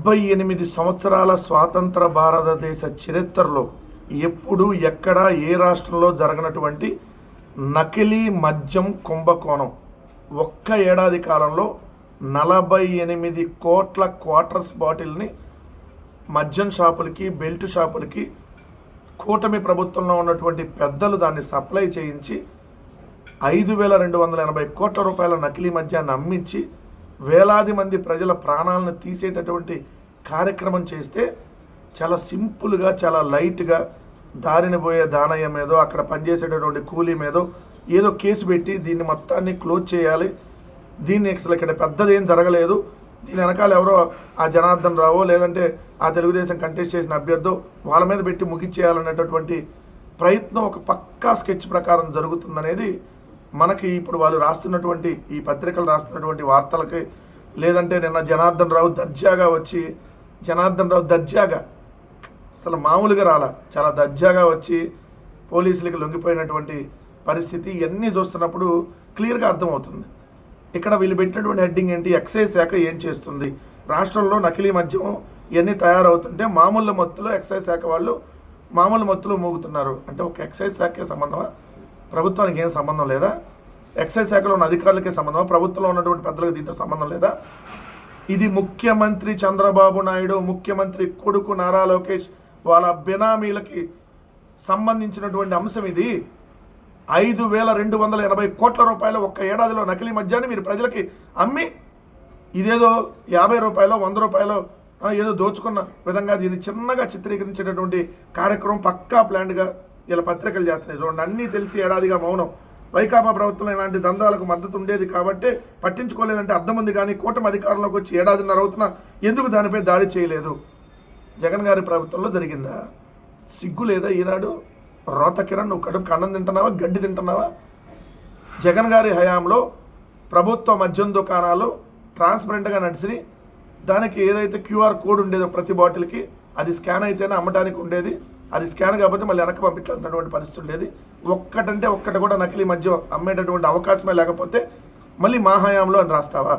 78 సంవత్సరాల స్వాతంత్ర భారతదేశ చరిత్రలో ఎప్పుడు ఎక్కడ ఏ రాష్ట్రంలో జరగనటువంటి నకిలీ మద్యం కుంభకోణం ఒక్క ఏడాది కాలంలో 48 కోట్ల క్వార్టర్స్ బాటిల్ని మద్యం షాపులకి బెల్ట్ షాపులకి కూటమి ప్రభుత్వంలో ఉన్నటువంటి పెద్దలు దాన్ని సప్లై చేయించి 5280 కోట్ల రూపాయల నకిలీ మద్యాన్ని అమ్మించి వేలాది మంది ప్రజల ప్రాణాలను తీసేటటువంటి కార్యక్రమం చేస్తే చాలా సింపుల్గా చాలా లైట్గా దారిన పోయే దానయ్య మీదో అక్కడ పనిచేసేటటువంటి కూలీ మీదో ఏదో కేసు పెట్టి దీన్ని మొత్తాన్ని క్లోజ్ చేయాలి, దీన్ని అసలు ఇక్కడ పెద్దది ఏం జరగలేదు, దీని వెనకాల ఎవరో ఆ జనార్దన్ రావో లేదంటే ఆ తెలుగుదేశం కంటెస్ట్ చేసిన అభ్యర్థో వాళ్ళ మీద పెట్టి ముగించేయాలనేటటువంటి ప్రయత్నం ఒక పక్కా స్కెచ్ ప్రకారం జరుగుతుందనేది మనకి ఇప్పుడు వాళ్ళు రాస్తున్నటువంటి ఈ పత్రికలు రాస్తున్నటువంటి వార్తలకి, లేదంటే నిన్న జనార్దన్ రావు దర్జాగా అసలు మామూలుగా రాలా, చాలా దర్జాగా వచ్చి పోలీసులకి లొంగిపోయినటువంటి పరిస్థితి ఇవన్నీ చూస్తున్నప్పుడు క్లియర్గా అర్థమవుతుంది. ఇక్కడ వీళ్ళు పెట్టినటువంటి హెడ్డింగ్ ఏంటి, ఎక్సైజ్ శాఖ ఏం చేస్తుంది, రాష్ట్రంలో నకిలీ మద్యం ఇవన్నీ తయారవుతుంటే మామూలు మత్తులో ఎక్సైజ్ శాఖ వాళ్ళు మామూలు మత్తులో మోగుతున్నారు అంటే ఒక ఎక్సైజ్ శాఖకే సంబంధమా, ప్రభుత్వానికి ఏం సంబంధం లేదా, ఎక్సైజ్ శాఖలో ఉన్న అధికారులకే సంబంధమా, ప్రభుత్వంలో ఉన్నటువంటి పెద్దలకు దీంతో సంబంధం లేదా? ఇది ముఖ్యమంత్రి చంద్రబాబు నాయుడు, ముఖ్యమంత్రి కొడుకు నారా లోకేష్ వాళ్ళ బినామీలకి సంబంధించినటువంటి అంశం. ఇది 5280 కోట్ల రూపాయల ఒక్క ఏడాదిలో నకిలీ మద్యాన్ని మీరు ప్రజలకి అమ్మి ఇదేదో 50 రూపాయలు 100 రూపాయలు ఏదో దోచుకున్న విధంగా దీన్ని చిన్నగా చిత్రీకరించేటటువంటి కార్యక్రమం పక్కా ప్లాన్డ్గా ఇలా పత్రికలు చేస్తున్నాయి. చూడండి, అన్నీ తెలిసి ఏడాదిగా మౌనం. వైకాపా ప్రభుత్వం ఇలాంటి దందాలకు మద్దతు ఉండేది కాబట్టి పట్టించుకోలేదంటే అర్థం ఉంది, కానీ కూటమి అధికారంలోకి వచ్చి ఏడాదిన్నర అవుతున్నా ఎందుకు దానిపై దాడి చేయలేదు? జగన్ గారి ప్రభుత్వంలో జరిగిందా? సిగ్గు లేదా? ఈనాడు రోత కిరణ్, నువ్వు కడుపుకి అన్నం తింటున్నావా, గడ్డి తింటున్నావా? జగన్ గారి హయాంలో ప్రభుత్వ మద్యం దుకాణాలు ట్రాన్స్పరెంట్గా నడిచి దానికి ఏదైతే క్యూఆర్ కోడ్ ఉండేదో ప్రతి బాటిల్కి అది స్కాన్ అయితేనే అమ్మడానికి ఉండేది, అది స్కాన్ కాకపోతే మళ్ళీ వెనక్కి పంపించాల్సినటువంటి పరిస్థితి ఉండేది. ఒక్కటి కూడా నకిలీ మద్యం అమ్మేటటువంటి అవకాశమే లేకపోతే మళ్ళీ మా హయాంలో అని రాస్తావా?